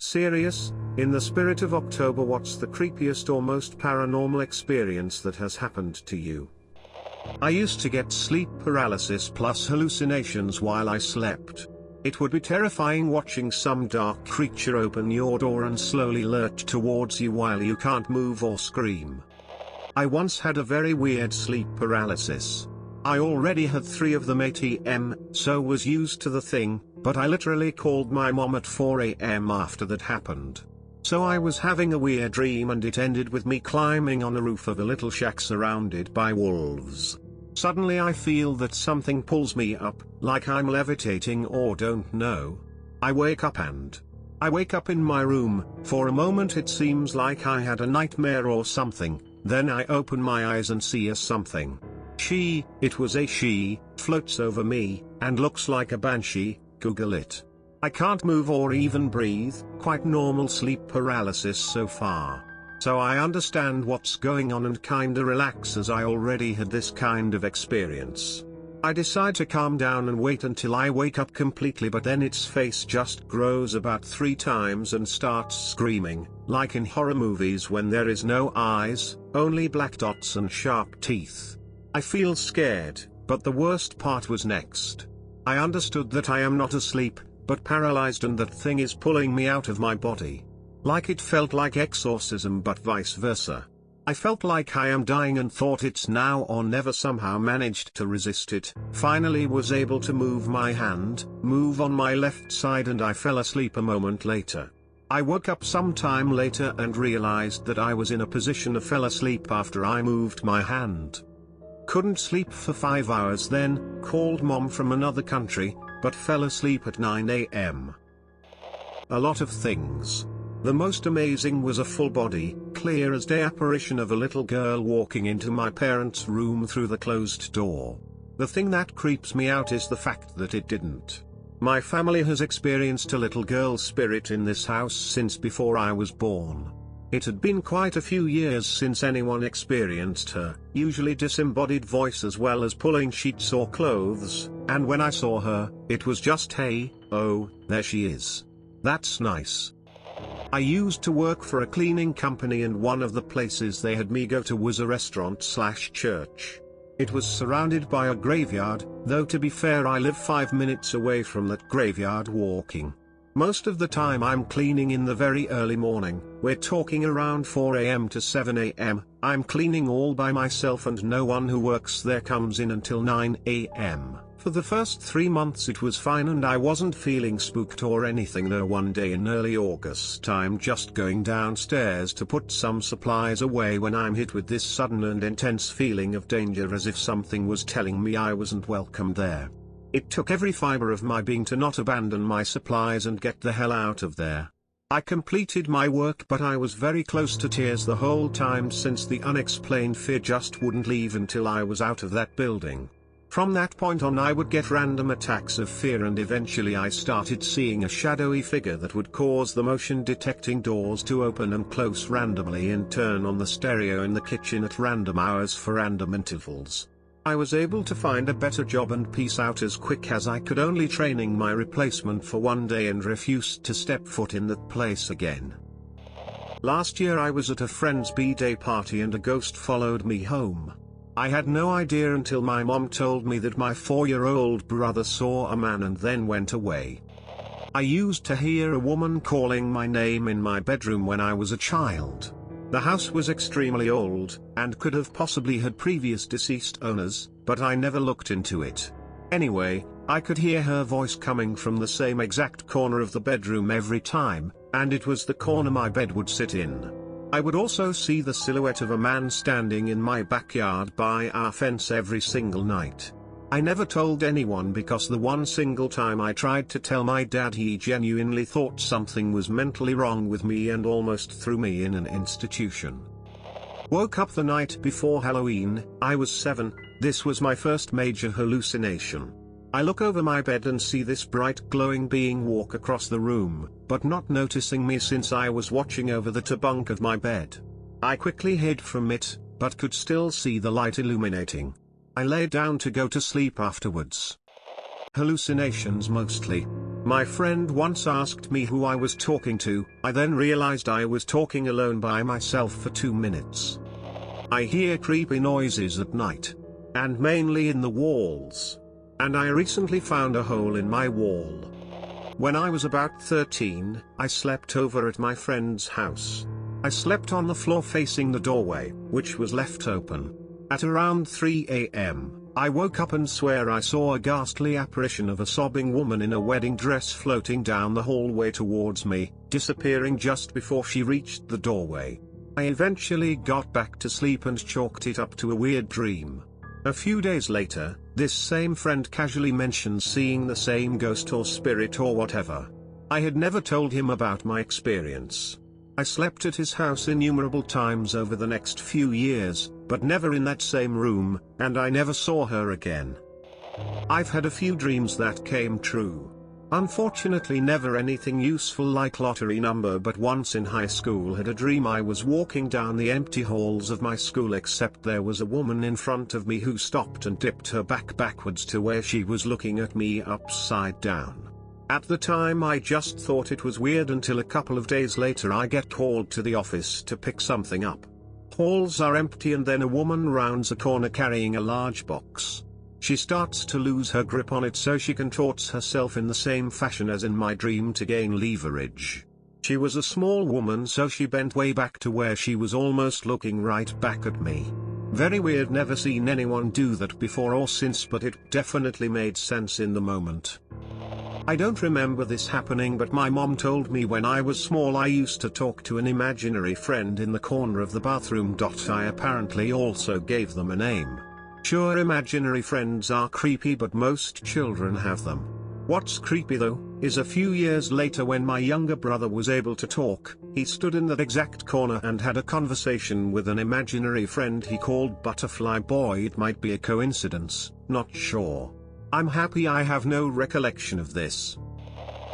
Serious, in the spirit of October, what's the creepiest or most paranormal experience that has happened to you? I used to get sleep paralysis plus hallucinations while I slept. It would be terrifying watching some dark creature open your door and slowly lurch towards you while you can't move or scream. I once had a very weird sleep paralysis. I already had 3 of them at AM, so was used to the thing, but I literally called my mom at 4 AM after that happened. So I was having a weird dream and it ended with me climbing on the roof of a little shack surrounded by wolves. Suddenly I feel that something pulls me up, like I'm levitating or don't know. I wake up in my room. For a moment it seems like I had a nightmare or something, then I open my eyes and see a something. It was a she, floats over me, and looks like a banshee. Google it. I can't move or even breathe, quite normal sleep paralysis so far. So I understand what's going on and kinda relax as I already had this kind of experience. I decide to calm down and wait until I wake up completely, but then its face just grows about 3 times and starts screaming, like in horror movies when there is no eyes, only black dots and sharp teeth. I feel scared, but the worst part was next. I understood that I am not asleep, but paralyzed, and that thing is pulling me out of my body. Like it felt like exorcism but vice versa. I felt like I am dying and thought it's now or never, somehow managed to resist it, finally was able to move my hand, move on my left side, and I fell asleep a moment later. I woke up some time later and realized that I was in a position of fell asleep after I moved my hand. Couldn't sleep for 5 hours, then called mom from another country, but fell asleep at 9 AM. A lot of things. The most amazing was a full body, clear as day apparition of a little girl walking into my parents' room through the closed door. The thing that creeps me out is the fact that it didn't. My family has experienced a little girl spirit in this house since before I was born. It had been quite a few years since anyone experienced her, usually disembodied voice as well as pulling sheets or clothes, and when I saw her, it was just, hey, oh, there she is. That's nice. I used to work for a cleaning company, and one of the places they had me go to was a restaurant/church. It was surrounded by a graveyard, though to be fair I live 5 minutes away from that graveyard walking. Most of the time I'm cleaning in the very early morning, we're talking around 4 AM to 7 AM, I'm cleaning all by myself and no one who works there comes in until 9 AM. For the first 3 months it was fine and I wasn't feeling spooked or anything, though one day in early August I'm just going downstairs to put some supplies away when I'm hit with this sudden and intense feeling of danger, as if something was telling me I wasn't welcome there. It took every fiber of my being to not abandon my supplies and get the hell out of there. I completed my work, but I was very close to tears the whole time, since the unexplained fear just wouldn't leave until I was out of that building. From that point on I would get random attacks of fear, and eventually I started seeing a shadowy figure that would cause the motion detecting doors to open and close randomly and turn on the stereo in the kitchen at random hours for random intervals. I was able to find a better job and peace out as quick as I could, only training my replacement for one day, and refused to step foot in that place again. Last year I was at a friend's B-day party and a ghost followed me home. I had no idea until my mom told me that my 4-year-old brother saw a man and then went away. I used to hear a woman calling my name in my bedroom when I was a child. The house was extremely old, and could have possibly had previous deceased owners, but I never looked into it. Anyway, I could hear her voice coming from the same exact corner of the bedroom every time, and it was the corner my bed would sit in. I would also see the silhouette of a man standing in my backyard by our fence every single night. I never told anyone because the one single time I tried to tell my dad, he genuinely thought something was mentally wrong with me and almost threw me in an institution. Woke up the night before Halloween, I was 7, this was my first major hallucination. I look over my bed and see this bright glowing being walk across the room, but not noticing me since I was watching over the top bunk of my bed. I quickly hid from it, but could still see the light illuminating. I lay down to go to sleep afterwards. Hallucinations mostly. My friend once asked me who I was talking to. I then realized I was talking alone by myself for 2 minutes. I hear creepy noises at night. And mainly in the walls. And I recently found a hole in my wall. When I was about 13, I slept over at my friend's house. I slept on the floor facing the doorway, which was left open. At around 3 a.m., I woke up and swear I saw a ghastly apparition of a sobbing woman in a wedding dress floating down the hallway towards me, disappearing just before she reached the doorway. I eventually got back to sleep and chalked it up to a weird dream. A few days later, this same friend casually mentioned seeing the same ghost or spirit or whatever. I had never told him about my experience. I slept at his house innumerable times over the next few years, but never in that same room, and I never saw her again. I've had a few dreams that came true. Unfortunately never anything useful like lottery number, but once in high school had a dream I was walking down the empty halls of my school, except there was a woman in front of me who stopped and tipped her back backwards to where she was looking at me upside down. At the time I just thought it was weird until a couple of days later I get called to the office to pick something up. Halls are empty and then a woman rounds a corner carrying a large box. She starts to lose her grip on it, so she contorts herself in the same fashion as in my dream to gain leverage. She was a small woman, so she bent way back to where she was almost looking right back at me. Very weird, never seen anyone do that before or since, but it definitely made sense in the moment. I don't remember this happening, but my mom told me when I was small I used to talk to an imaginary friend in the corner of the bathroom. I apparently also gave them a name. Sure, imaginary friends are creepy, but most children have them. What's creepy though, is a few years later when my younger brother was able to talk, he stood in that exact corner and had a conversation with an imaginary friend he called Butterfly Boy. It might be a coincidence, not sure. I'm happy I have no recollection of this.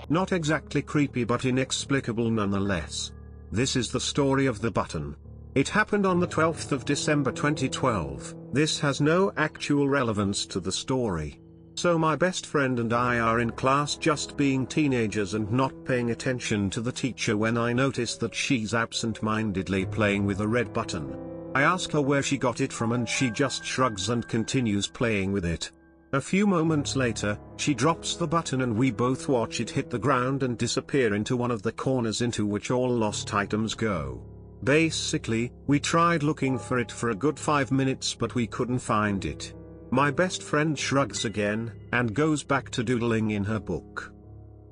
Not exactly creepy, but inexplicable nonetheless. This is the story of the button. It happened on the 12th of December 2012. This has no actual relevance to the story. So my best friend and I are in class just being teenagers and not paying attention to the teacher when I notice that she's absent-mindedly playing with a red button. I ask her where she got it from and she just shrugs and continues playing with it. A few moments later, she drops the button and we both watch it hit the ground and disappear into one of the corners into which all lost items go. Basically, we tried looking for it for a good 5 minutes but we couldn't find it. My best friend shrugs again, and goes back to doodling in her book.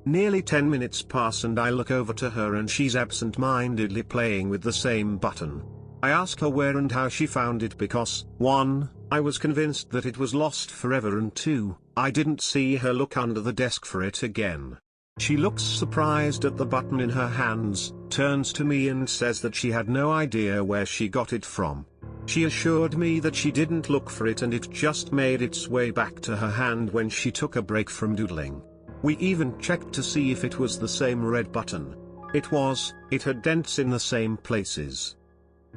Nearly 10 minutes pass and I look over to her and she's absent-mindedly playing with the same button. I ask her where and how she found it because, 1, I was convinced that it was lost forever, and 2, I didn't see her look under the desk for it again. She looks surprised at the button in her hands, turns to me and says that she had no idea where she got it from. She assured me that she didn't look for it and it just made its way back to her hand when she took a break from doodling. We even checked to see if it was the same red button. It was. It had dents in the same places.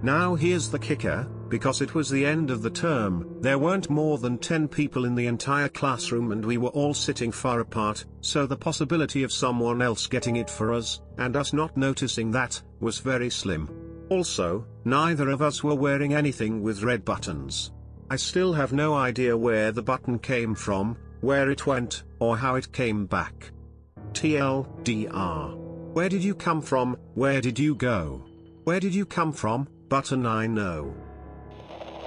Now here's the kicker, because it was the end of the term, there weren't more than 10 people in the entire classroom and we were all sitting far apart, so the possibility of someone else getting it for us, and us not noticing that, was very slim. Also, neither of us were wearing anything with red buttons. I still have no idea where the button came from, where it went, or how it came back. TLDR. Where did you come from? Where did you go? Where did you come from? Button I know.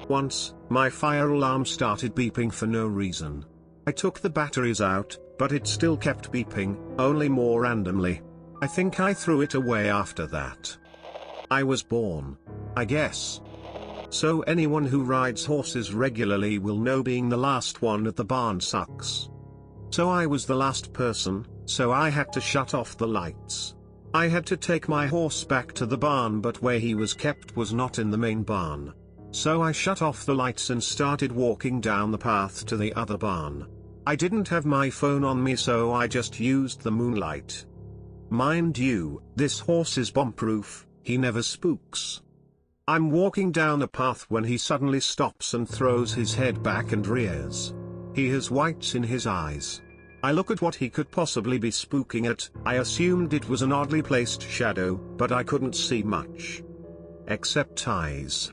Once, my fire alarm started beeping for no reason. I took the batteries out, but it still kept beeping, only more randomly. I think I threw it away after that. I was born, I guess. So anyone who rides horses regularly will know being the last one at the barn sucks. So I was the last person, so I had to shut off the lights. I had to take my horse back to the barn, but where he was kept was not in the main barn. So I shut off the lights and started walking down the path to the other barn. I didn't have my phone on me, so I just used the moonlight. Mind you, this horse is bomb-proof, he never spooks. I'm walking down the path when he suddenly stops and throws his head back and rears. He has whites in his eyes. I look at what he could possibly be spooking at. I assumed it was an oddly placed shadow, but I couldn't see much. Except eyes.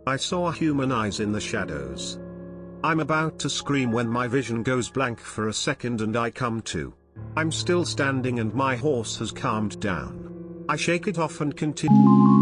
I saw human eyes in the shadows. I'm about to scream when my vision goes blank for a second and I come to. I'm still standing and my horse has calmed down. I shake it off and continue.